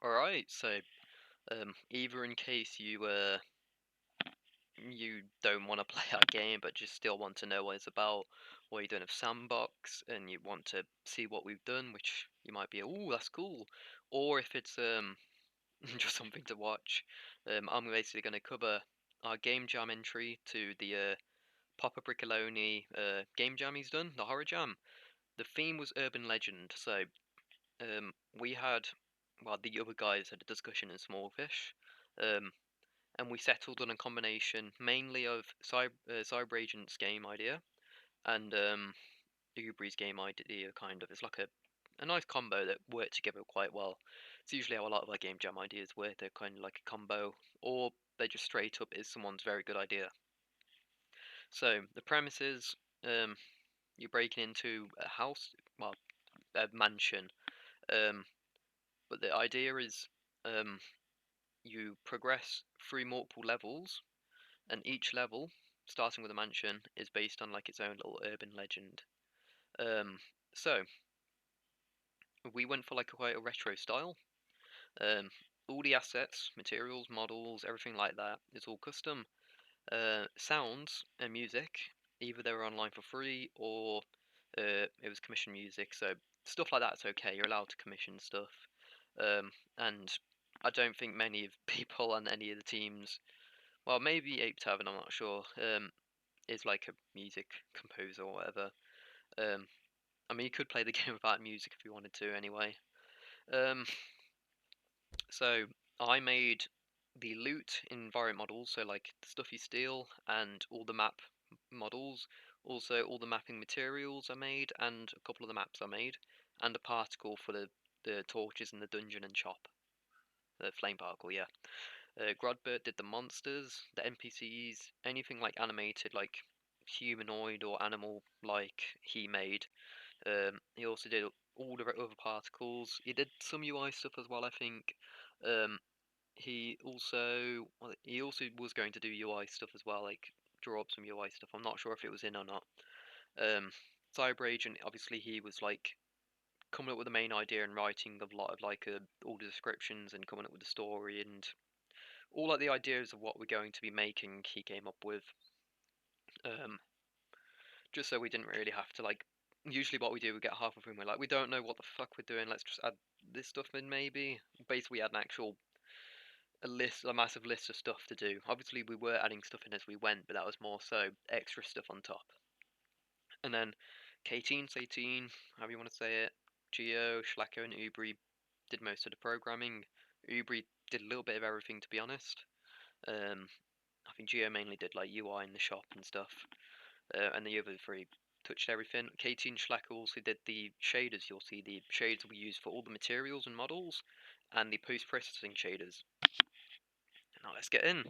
Alright, so either in case you don't want to play our game but just still want to know what it's about, or you're doing a sandbox and you want to see what we've done, which you might be, oh, that's cool. Or if it's just something to watch, I'm basically going to cover our game jam entry to the Papa Briccoloni game jam he's done, the horror jam. The theme was urban legend, so we had, well, the other guys had a discussion in Smallfish, um, and we settled on a combination mainly of Cyber Agent's game idea and Ubri's game idea, kind of. It's like a nice combo that worked together quite well. It's usually how a lot of our game jam ideas work. They're kind of like a combo, or they just straight up is someone's very good idea. So the premise is you're breaking into a house, well, a mansion. Um, but the idea is um, you progress through multiple levels, and each level, starting with a mansion, is based on like its own little urban legend. Um, so we went for like quite a retro style. Um, all the assets, materials, models, everything like that is all custom. Sounds and music, either they were online for free or it was commission music. So stuff like that's okay. You're allowed to commission stuff. And I don't think many of people on any of the teams, well, maybe Ape Tavern, I'm not sure, is like a music composer or whatever. Um, I mean, you could play the game without music if you wanted to, anyway. Um, so I made the loot environment models, so like the stuff you steal and all the map models. Also, all the mapping materials I made, and a couple of the maps I made, and a particle for the torches in the dungeon and shop. The flame particle, yeah. Grodbert did the monsters, the NPCs, anything like animated, like humanoid or animal like he made. He also did all the other particles. He did some UI stuff as well, I think. Um, he also was going to do UI stuff as well, like draw up some UI stuff. I'm not sure if it was in or not. Um, Cyber Agent, obviously, he was like coming up with the main idea and writing a lot of like all the descriptions and coming up with the story and all like the ideas of what we're going to be making. He came up with. Um, just so we didn't really have to like. Usually, what we do, we get half of them. We're like, we don't know what the fuck we're doing. Let's just add this stuff in, maybe. Basically, we had an actual a massive list of stuff to do. Obviously, we were adding stuff in as we went, but that was more so extra stuff on top. And then K-Teen, Say-Teen, however you want to say it, Geo, Schlacko, and Ubri did most of the programming. Ubri did a little bit of everything, to be honest. I think Geo mainly did like UI in the shop and stuff, and the other three touched everything. Katie and Schlacker also did the shaders. You'll see the shaders we use for all the materials and models, and the post-processing shaders. Now let's get in.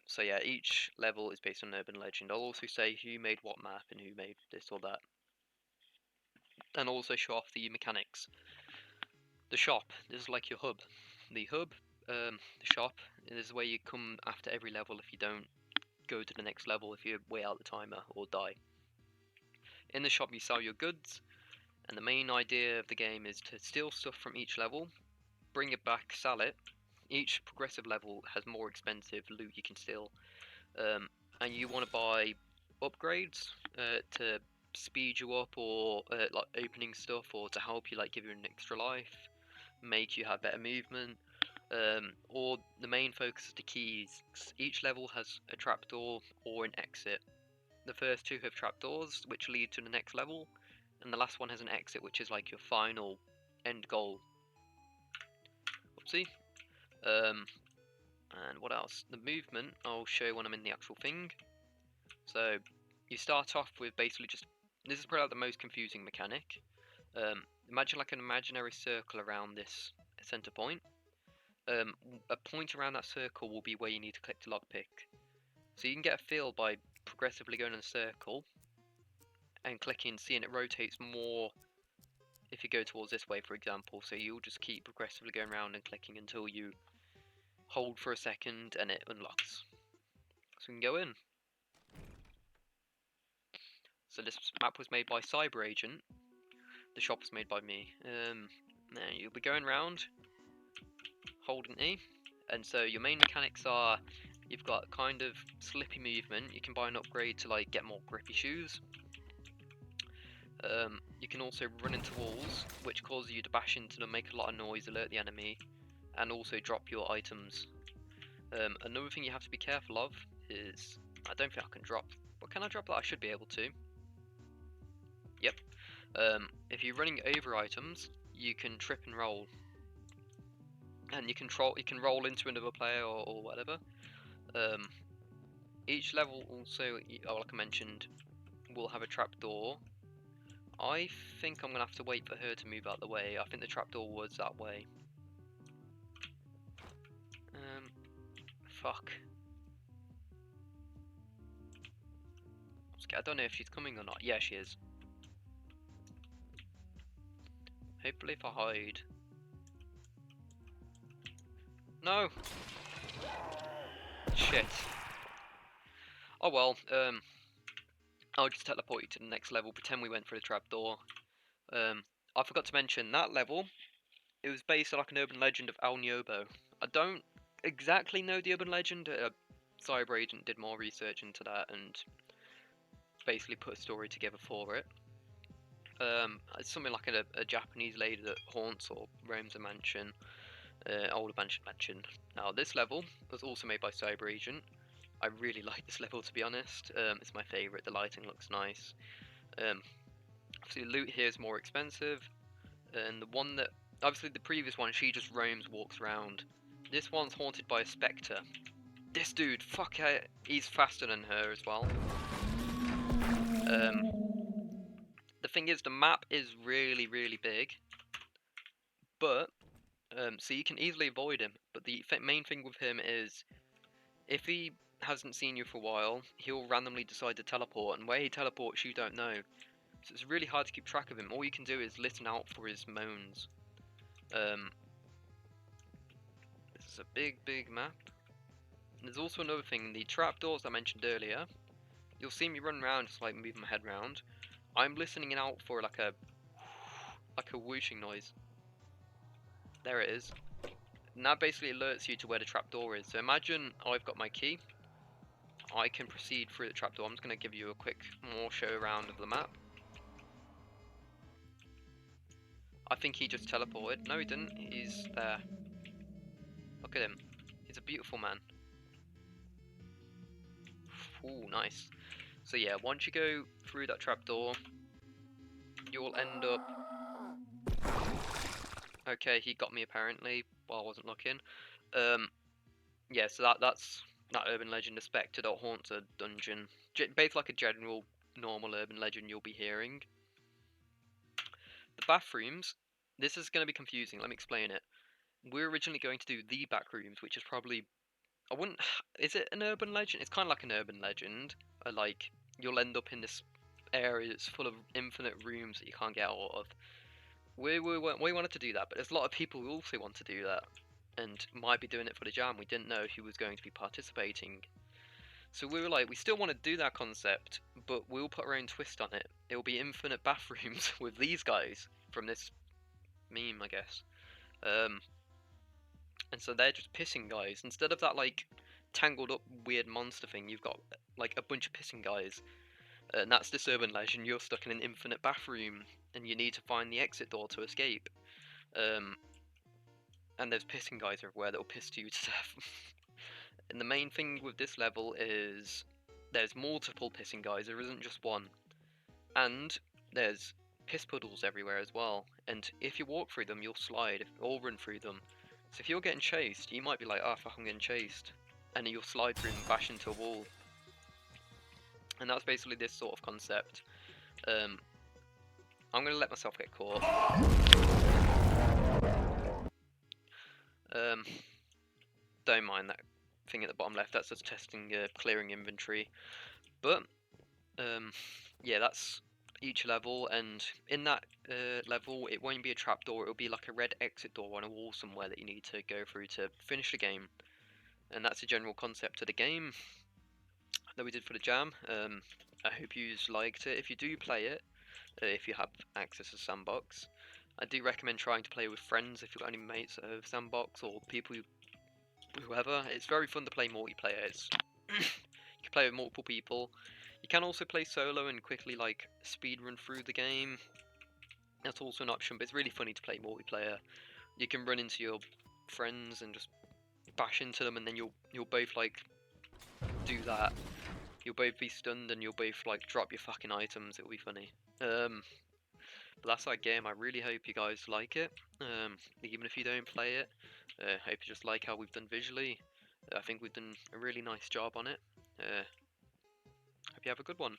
So yeah, each level is based on an urban legend. I'll also say who made what map and who made this or that, and also show off the mechanics. The shop, this is like your hub. The hub, the shop, is where you come after every level if you don't go to the next level if you wait out the timer or die. In the shop you sell your goods, and the main idea of the game is to steal stuff from each level, bring it back, sell it. Each progressive level has more expensive loot you can steal, and you want to buy upgrades to speed you up, or like opening stuff, or to help you, like give you an extra life, make you have better movement. Or the main focus is the keys. Each level has a trapdoor or an exit. The first two have trapdoors, which lead to the next level, and the last one has an exit, which is like your final end goal. Whoopsie. Um, and what else? The movement, I'll show you when I'm in the actual thing. So, you start off with basically just, this is probably like the most confusing mechanic. Imagine like an imaginary circle around this center point. A point around that circle will be where you need to collect a lockpick. So you can get a feel by progressively going in a circle and clicking, seeing it rotates more if you go towards this way, for example. So you'll just keep progressively going around and clicking until you hold for a second and it unlocks. So we can go in. So this map was made by Cyber Agent. The shop was made by me. Now you'll be going around. holding E. And so your main mechanics are, you've got kind of slippy movement. You can buy an upgrade to like get more grippy shoes. You can also run into walls, which causes you to bash into them, make a lot of noise, alert the enemy, and also drop your items. Another thing you have to be careful of is, I don't think I can drop, but can I drop that? I should be able to. Yep. If you're running over items, you can trip and roll, and you can roll into another player or whatever. Each level also, like I mentioned, will have a trapdoor. I think I'm gonna have to wait for her to move out the way. I think the trapdoor was that way. Fuck. I don't know if she's coming or not. Yeah, she is. Hopefully if I hide. No! Shit. Oh well, I'll just teleport you to the next level, pretend we went through the trapdoor. I forgot to mention, that level, it was based on like an urban legend of El Niobo. I don't exactly know the urban legend. Cyber Agent did more research into that and basically put a story together for it. It's something like a Japanese lady that haunts or roams a mansion, older mansion. Now this level was also made by Cyber Agent. I really like this level, to be honest. It's my favourite. The lighting looks nice. Obviously the loot here is more expensive, and the one that, obviously the previous one, she just roams, walks around. This one's haunted by a spectre. This dude, fuck it, he's faster than her as well. The thing is, the map is really, really big, but so you can easily avoid him. But the main thing with him is, if he hasn't seen you for a while, he'll randomly decide to teleport, and where he teleports you don't know. So it's really hard to keep track of him. All you can do is listen out for his moans. This is a big, big map. And there's also another thing, the trapdoors I mentioned earlier. You'll see me run around, just like moving my head around. I'm listening out for like a whooshing noise. There it is. And that basically alerts you to where the trapdoor is. So imagine I've got my key. I can proceed through the trapdoor. I'm just going to give you a quick more show around of the map. I think he just teleported. No, he didn't. He's there. Look at him. He's a beautiful man. Ooh, nice. So yeah, once you go through that trapdoor, you'll end up... Okay, he got me apparently while I wasn't looking. Yeah, so that's that urban legend, a spectre that haunts a dungeon. Basically like a general normal urban legend you'll be hearing. The bathrooms, this is going to be confusing, let me explain it. We're originally going to do the back rooms, which is probably, I wouldn't, is it an urban legend? It's kind of like an urban legend. Like, you'll end up in this area that's full of infinite rooms that you can't get out of. We wanted to do that, but there's a lot of people who also want to do that, and might be doing it for the jam. We didn't know who was going to be participating. So we were like, we still want to do that concept, but we'll put our own twist on it. It'll be infinite bathrooms with these guys from this meme, I guess. And so they're just pissing guys. Instead of that, like, tangled up weird monster thing, you've got, like, a bunch of pissing guys. And that's this urban legend. You're stuck in an infinite bathroom, and you need to find the exit door to escape. And there's pissing guys everywhere that'll piss you to death. And the main thing with this level is there's multiple pissing guys, there isn't just one. And there's piss puddles everywhere as well. And if you walk through them, you'll slide, or run through them. So if you're getting chased, you might be like, oh fuck, I'm getting chased. And then you'll slide through and bash into a wall. And that's basically this sort of concept. I'm going to let myself get caught. Don't mind that thing at the bottom left, that's just testing clearing inventory. But yeah, that's each level, and in that level it won't be a trapdoor, it'll be like a red exit door on a wall somewhere that you need to go through to finish the game. And that's the general concept of the game that we did for the jam. I hope you liked it. If you do play it, if you have access to Sandbox, I do recommend trying to play with friends if you've got any mates at a sandbox or people whoever. It's very fun to play multiplayer. It's you can play with multiple people. You can also play solo and quickly like speed run through the game. That's also an option, but it's really funny to play multiplayer. You can run into your friends and just bash into them, and then you'll both like do that. You'll both be stunned, and you'll both like drop your fucking items. It'll be funny. But that's that game. I really hope you guys like it. Even if you don't play it, hope you just like how we've done visually. I think we've done a really nice job on it. Hope you have a good one.